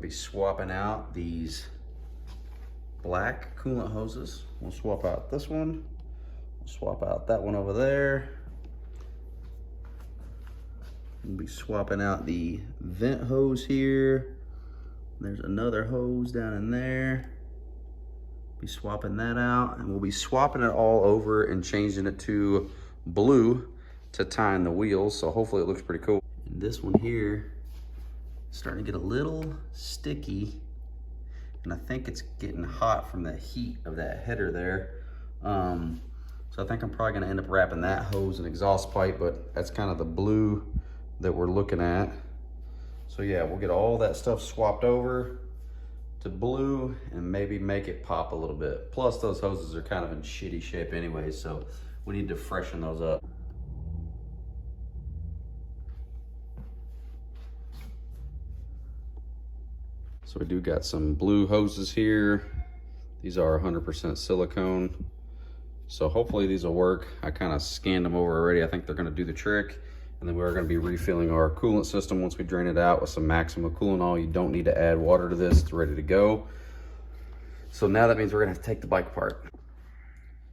be swapping out these black coolant hoses. We'll swap out this one. We'll swap out that one over there. We'll be swapping out the vent hose here. There's another hose down in there. Be swapping that out, and we'll be swapping it all over and changing it to blue to tying the wheels. So hopefully it looks pretty cool. And this one here is starting to get a little sticky, and I think it's getting hot from the heat of that header there. So I think I'm probably gonna end up wrapping that hose and exhaust pipe, but that's kind of the blue that we're looking at. So yeah, we'll get all that stuff swapped over to blue and maybe make it pop a little bit. Plus those hoses are kind of in shitty shape anyway, so we need to freshen those up. So we do got some blue hoses here. These are 100% silicone. So hopefully these will work. I kind of scanned them over already. I think they're gonna do the trick. And then we're gonna be refilling our coolant system once we drain it out with some Maxima coolant oil. You don't need to add water to this, it's ready to go. So now that means we're gonna have to take the bike apart.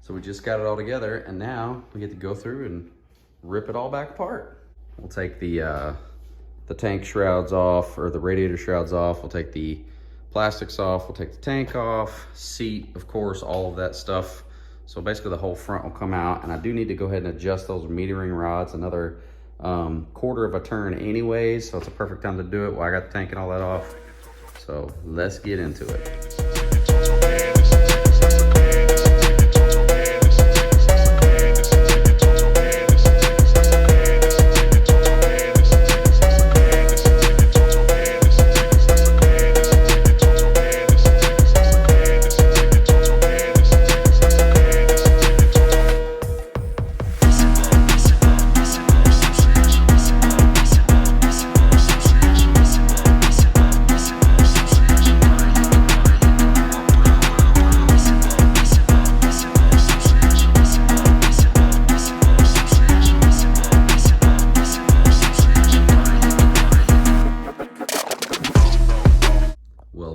So we just got it all together, and now we get to go through and rip it all back apart. We'll take the tank shrouds off, or the radiator shrouds off. We'll take the plastics off, we'll take the tank off, seat, of course, all of that stuff. So basically the whole front will come out, and I do need to go ahead and adjust those metering rods another quarter of a turn anyways, so it's a perfect time to do it while I got the tank and all that off. So let's get into it.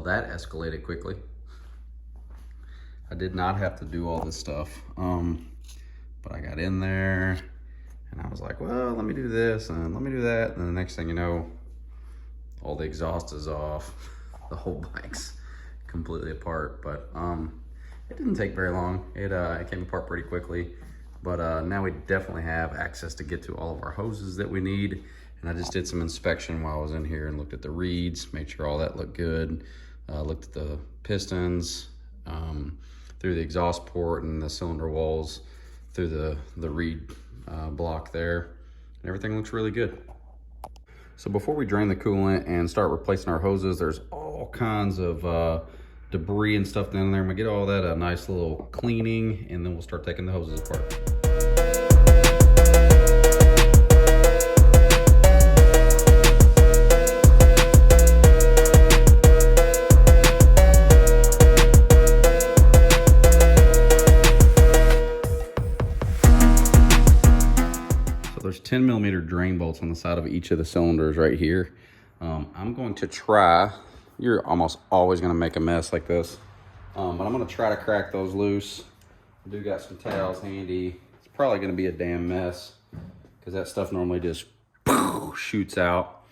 That escalated quickly. I did not have to do all this stuff, but I got in there and I was like, well, let me do this and let me do that, and then the next thing you know, all the exhaust is off. The whole bike's completely apart, but it didn't take very long. It came apart pretty quickly, but now we definitely have access to get to all of our hoses that we need. And I just did some inspection while I was in here and looked at the reeds, made sure all that looked good. Looked at the pistons through the exhaust port and the cylinder walls through the reed block there, and everything looks really good. So before we drain the coolant and start replacing our hoses, there's all kinds of debris and stuff down there. I'm gonna get all that a nice little cleaning, and then we'll start taking the hoses apart. There's 10mm drain bolts on the side of each of the cylinders right here. I'm going to try, you're almost always gonna make a mess like this, but I'm gonna try to crack those loose. I do got some towels handy. It's probably gonna be a damn mess because that stuff normally just shoots out.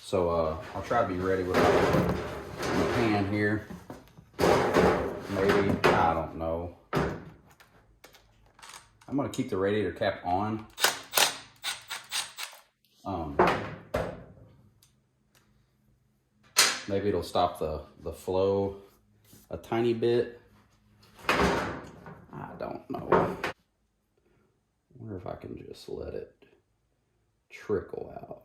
So I'll try to be ready with my pan here. Maybe, I don't know. I'm gonna keep the radiator cap on. Maybe it'll stop the flow a tiny bit. I don't know. I wonder if I can just let it trickle out.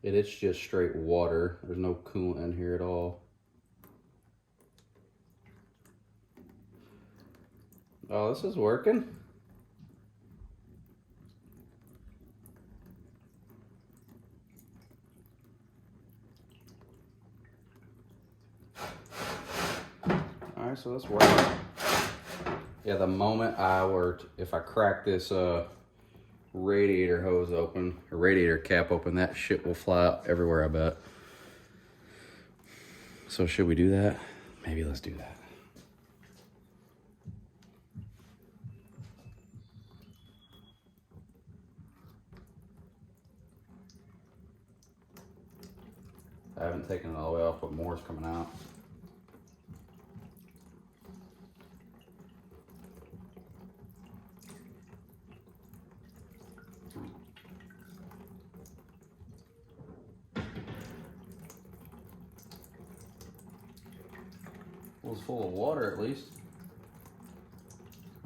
It's just straight water. There's no coolant in here at all. Oh, this is working. Alright, so that's working. Yeah, the moment if I crack this radiator hose open, or radiator cap open. That shit will fly out everywhere, I bet. So should we do that? Maybe let's do that. I haven't taken it all the way off, but more is coming out. It was full of water at least.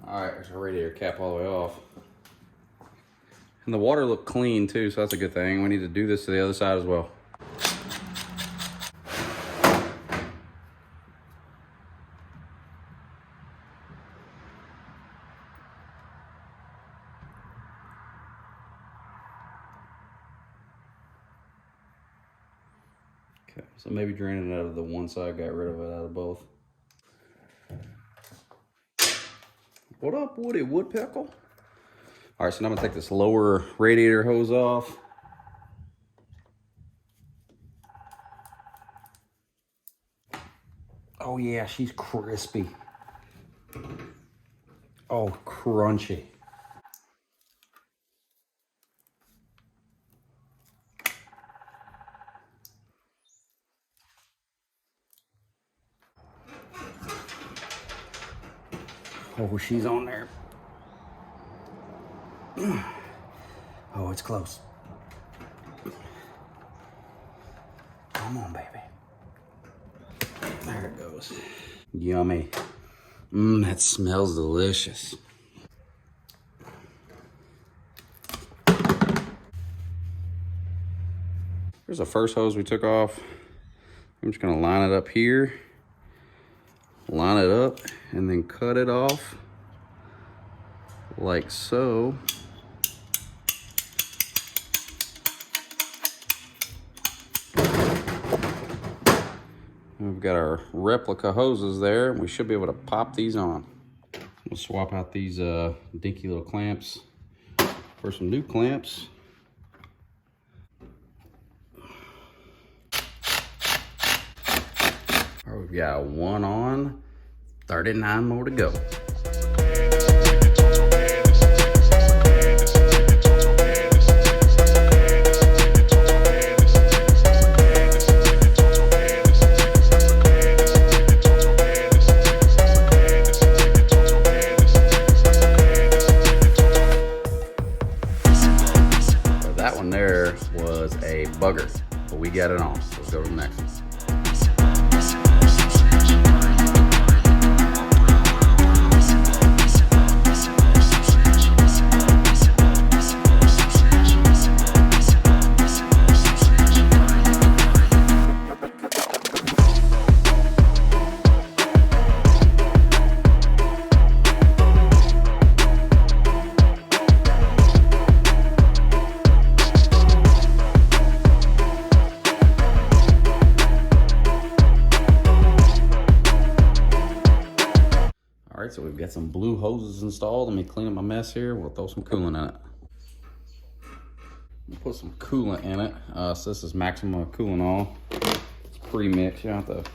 All right, there's a radiator cap all the way off. And the water looked clean too, so that's a good thing. We need to do this to the other side as well. Okay, so maybe draining it out of the one side, got rid of it out of both. What up, Woody Woodpecker? All right, so now I'm gonna take this lower radiator hose off. Oh yeah, she's crispy. Oh, crunchy. Oh, she's on there. Oh, it's close. Come on, baby. There it goes. Yummy. That smells delicious. Here's the first hose we took off. I'm just gonna line it up here, line it up, and then cut it off like so. We've got our replica hoses there. We should be able to pop these on. We'll swap out these dinky little clamps for some new clamps. All right, we've got one on, 39 more to go. That one there was a bugger, but we got it on. So let's go to the next one. All right, so we've got some blue hoses installed. Let me clean up my mess here. We'll throw some coolant in it. We'll put some coolant in it. So this is Maxima coolant oil. It's pre-mixed. You don't have to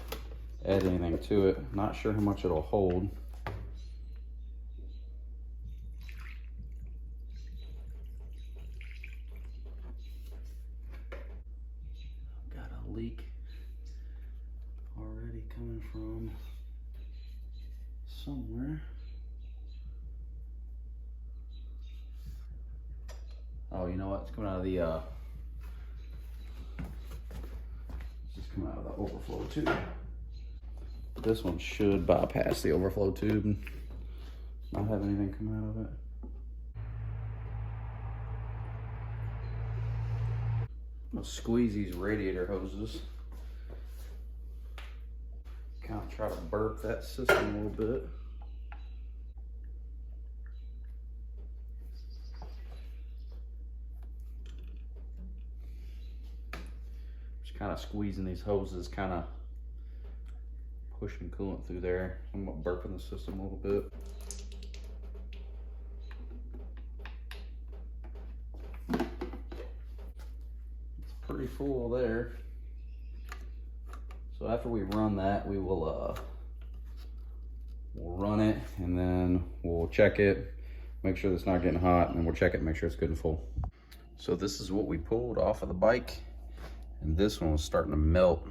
add anything to it. Not sure how much it'll hold. Got a leak already coming from somewhere. Oh, you know what? It's coming out of the it's just coming out of the overflow tube. This one should bypass the overflow tube and not have anything come out of it. I'm gonna squeeze these radiator hoses. Kind of try to burp that system a little bit. Just kind of squeezing these hoses, kind of pushing coolant through there. I'm burping the system a little bit. pretty full there. So after we run that, we will we'll run it, and then we'll check it, make sure it's not getting hot, and then we'll check it, make sure it's good and full. So this is what we pulled off of the bike, and this one was starting to melt.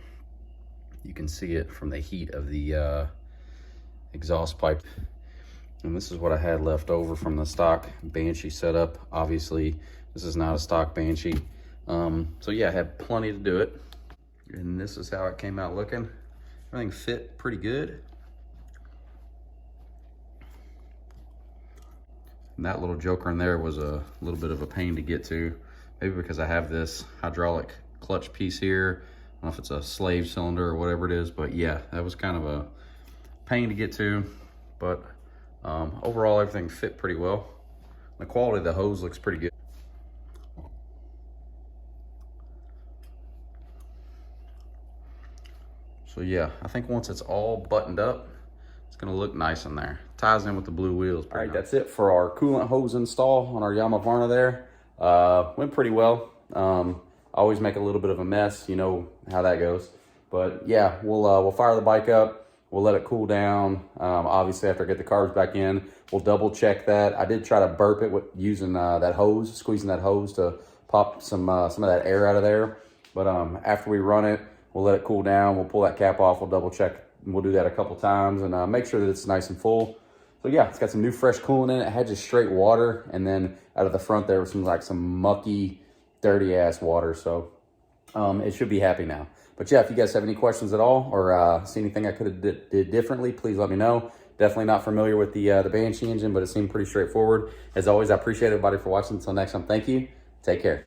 You can see it from the heat of the exhaust pipe. And this is what I had left over from the stock Banshee setup. Obviously, this is not a stock Banshee. So yeah, I had plenty to do it. And this is how it came out looking. Everything fit pretty good. And that little joker in there was a little bit of a pain to get to. Maybe because I have this hydraulic clutch piece here. I don't know if it's a slave cylinder or whatever it is, but yeah, that was kind of a pain to get to. But overall, everything fit pretty well. The quality of the hose looks pretty good. So yeah, I think once it's all buttoned up, it's gonna look nice in there. Ties in with the blue wheels. All right, that's it for our coolant hose install on our Yamaha Varna there. Went pretty well. I always make a little bit of a mess, you know how that goes. But yeah, we'll fire the bike up. We'll let it cool down. Obviously, after I get the carbs back in, we'll double check that. I did try to burp it with using that hose, squeezing that hose to pop some of that air out of there. But after we run it, we'll let it cool down. We'll pull that cap off. We'll double check. We'll do that a couple times and make sure that it's nice and full. So yeah, it's got some new fresh coolant in it. It had just straight water, and then out of the front there was some mucky, dirty ass water. So it should be happy now. But yeah, if you guys have any questions at all or see anything I could have did differently, please let me know. Definitely not familiar with the Banshee engine, but it seemed pretty straightforward. As always, I appreciate everybody for watching. Until next time, thank you. Take care.